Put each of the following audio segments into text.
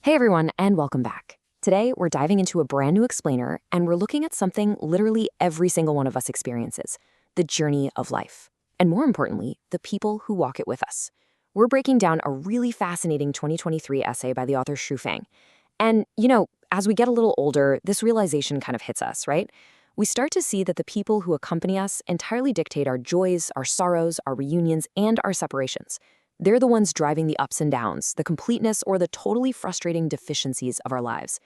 Hey everyone, and welcome back. Today, we're diving into a brand new explainer, and we're looking at something literally every single one of us experiences: the journey of life. And more importantly, the people who walk it with us. We're breaking down a really fascinating 2023 essay by the author Shu Fang. And, as we get a little older, this realization kind of hits us, right? We start to see that the people who accompany us entirely dictate our joys, our sorrows, our reunions, and our separations. They're the ones driving the ups and downs, the completeness or the totally frustrating deficiencies of our lives.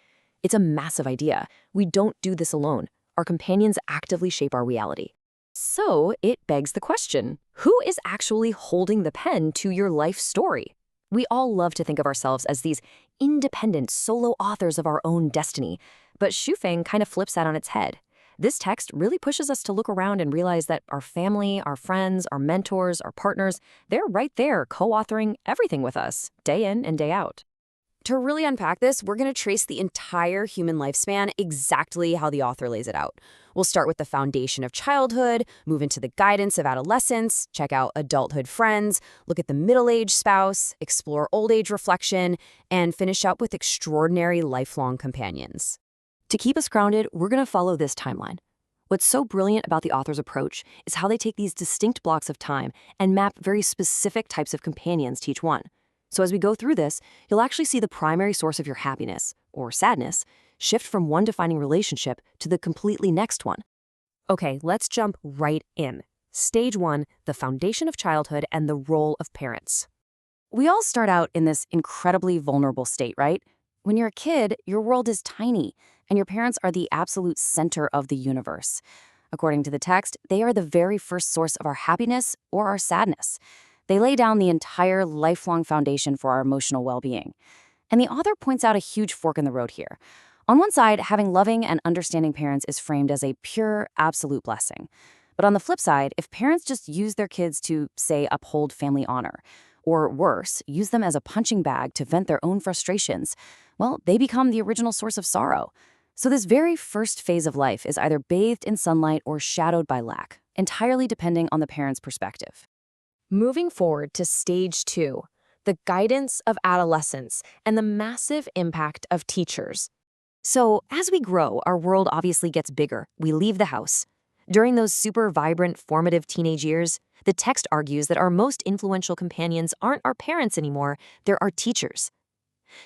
It's a massive idea. We don't do this alone. Our companions actively shape our reality. So it begs the question, who is actually holding the pen to your life story? We all love to think of ourselves as these independent solo authors of our own destiny, but Shu Feng kind of flips that on its head. This text really pushes us to look around and realize that our family, our friends, our mentors, our partners, they're right there co-authoring everything with us, day in and day out. To really unpack this, we're going to trace the entire human lifespan exactly how the author lays it out. We'll start with the foundation of childhood, move into the guidance of adolescence, check out adulthood friends, look at the middle-aged spouse, explore old age reflection, and finish up with extraordinary lifelong companions. To keep us grounded, we're going to follow this timeline. What's so brilliant about the author's approach is how they take these distinct blocks of time and map very specific types of companions to each one. So as we go through this, you'll actually see the primary source of your happiness, or sadness, shift from one defining relationship to the completely next one. Okay, let's jump right in. Stage 1, the foundation of childhood and the role of parents. We all start out in this incredibly vulnerable state, right? When you're a kid, your world is tiny, and your parents are the absolute center of the universe. According to the text, they are the very first source of our happiness or our sadness. They lay down the entire lifelong foundation for our emotional well-being. And the author points out a huge fork in the road here. On one side, having loving and understanding parents is framed as a pure, absolute blessing. But on the flip side, if parents just use their kids to, say, uphold family honor, or worse, use them as a punching bag to vent their own frustrations, well, they become the original source of sorrow. So this very first phase of life is either bathed in sunlight or shadowed by lack, entirely depending on the parent's perspective. Moving forward to stage 2, the guidance of adolescence and the massive impact of teachers. So as we grow, our world obviously gets bigger. We leave the house. During those super vibrant, formative teenage years, the text argues that our most influential companions aren't our parents anymore, they're our teachers.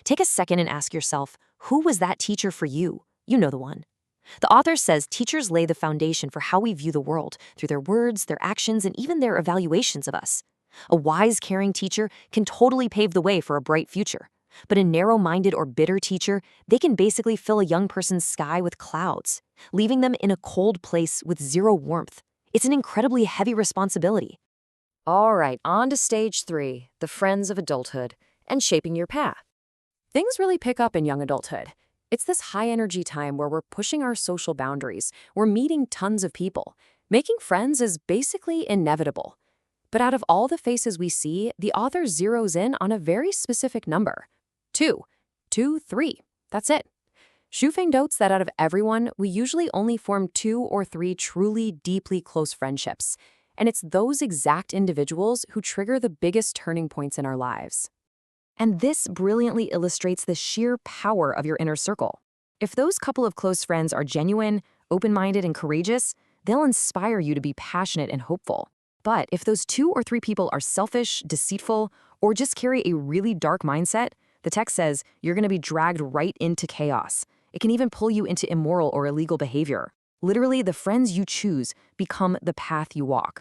Take a second and ask yourself, who was that teacher for you? You know the one. The author says teachers lay the foundation for how we view the world through their words, their actions, and even their evaluations of us. A wise, caring teacher can totally pave the way for a bright future. But a narrow-minded or bitter teacher, they can basically fill a young person's sky with clouds, leaving them in a cold place with zero warmth. It's an incredibly heavy responsibility. All right, on to stage 3, the friends of adulthood, and shaping your path. Things really pick up in young adulthood. It's this high-energy time where we're pushing our social boundaries, we're meeting tons of people. Making friends is basically inevitable. But out of all the faces we see, the author zeroes in on a very specific number. 2. 3. That's it. Shu Feng notes that out of everyone, we usually only form 2 or 3 truly, deeply close friendships. And it's those exact individuals who trigger the biggest turning points in our lives. And this brilliantly illustrates the sheer power of your inner circle. If those couple of close friends are genuine, open-minded, and courageous, they'll inspire you to be passionate and hopeful. But if those 2 or 3 people are selfish, deceitful, or just carry a really dark mindset, the text says you're going to be dragged right into chaos. It can even pull you into immoral or illegal behavior. Literally, the friends you choose become the path you walk.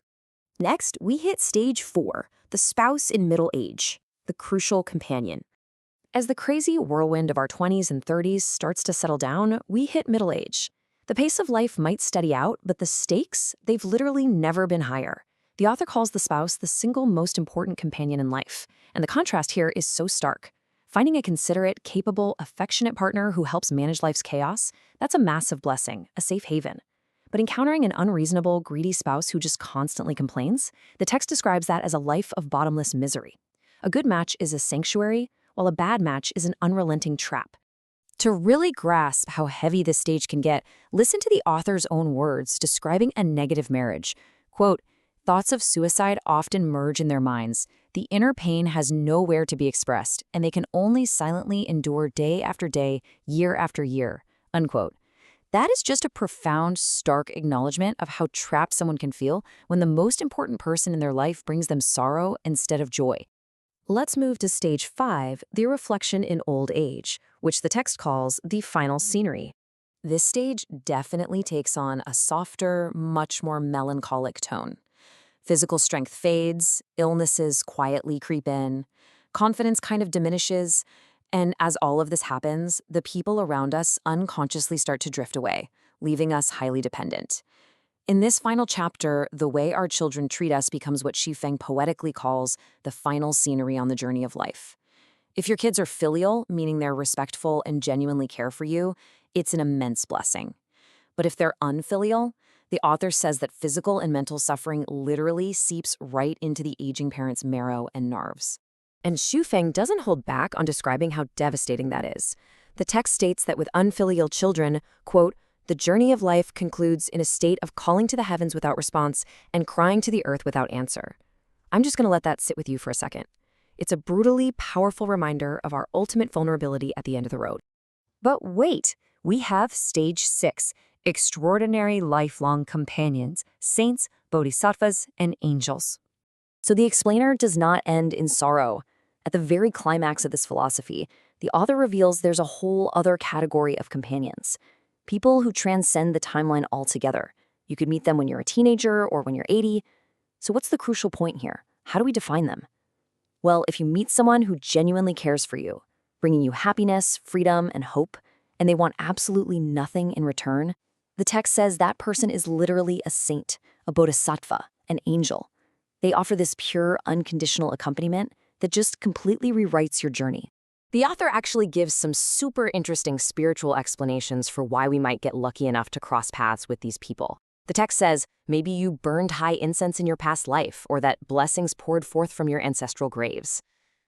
Next, we hit stage 4, the spouse in middle age, the crucial companion. As the crazy whirlwind of our 20s and 30s starts to settle down, we hit middle age. The pace of life might steady out, but the stakes, they've literally never been higher. The author calls the spouse the single most important companion in life, and the contrast here is so stark. Finding a considerate, capable, affectionate partner who helps manage life's chaos, that's a massive blessing, a safe haven. But encountering an unreasonable, greedy spouse who just constantly complains, the text describes that as a life of bottomless misery. A good match is a sanctuary, while a bad match is an unrelenting trap. To really grasp how heavy this stage can get, listen to the author's own words describing a negative marriage. Quote, "Thoughts of suicide often merge in their minds. The inner pain has nowhere to be expressed, and they can only silently endure day after day, year after year." Unquote. That is just a profound, stark acknowledgement of how trapped someone can feel when the most important person in their life brings them sorrow instead of joy. Let's move to stage 5, the reflection in old age, which the text calls the final scenery. This stage definitely takes on a softer, much more melancholic tone. Physical strength fades, illnesses quietly creep in, confidence kind of diminishes, and as all of this happens, the people around us unconsciously start to drift away, leaving us highly dependent. In this final chapter, the way our children treat us becomes what Xu Feng poetically calls the final scenery on the journey of life. If your kids are filial, meaning they're respectful and genuinely care for you, it's an immense blessing. But if they're unfilial, the author says that physical and mental suffering literally seeps right into the aging parent's marrow and nerves. And Xu Feng doesn't hold back on describing how devastating that is. The text states that with unfilial children, quote, "The journey of life concludes in a state of calling to the heavens without response and crying to the earth without answer." I'm just going to let that sit with you for a second. It's a brutally powerful reminder of our ultimate vulnerability at the end of the road. But wait, we have stage 6, extraordinary lifelong companions, saints, bodhisattvas, and angels. So the explainer does not end in sorrow. At the very climax of this philosophy, the author reveals there's a whole other category of companions. People who transcend the timeline altogether. You could meet them when you're a teenager or when you're 80. So what's the crucial point here? How do we define them? Well, if you meet someone who genuinely cares for you, bringing you happiness, freedom, and hope, and they want absolutely nothing in return, the text says that person is literally a saint, a bodhisattva, an angel. They offer this pure, unconditional accompaniment that just completely rewrites your journey. The author actually gives some super interesting spiritual explanations for why we might get lucky enough to cross paths with these people. The text says, maybe you burned high incense in your past life, or that blessings poured forth from your ancestral graves.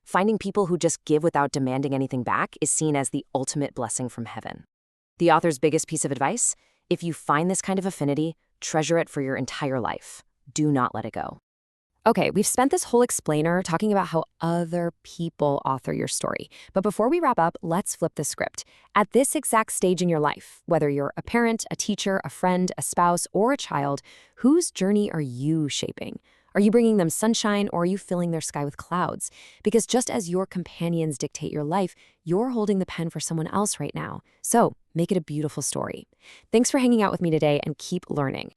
Finding people who just give without demanding anything back is seen as the ultimate blessing from heaven. The author's biggest piece of advice? If you find this kind of affinity, treasure it for your entire life. Do not let it go. Okay, we've spent this whole explainer talking about how other people author your story. But before we wrap up, let's flip the script. At this exact stage in your life, whether you're a parent, a teacher, a friend, a spouse, or a child, whose journey are you shaping? Are you bringing them sunshine, or are you filling their sky with clouds? Because just as your companions dictate your life, you're holding the pen for someone else right now. So make it a beautiful story. Thanks for hanging out with me today, and keep learning.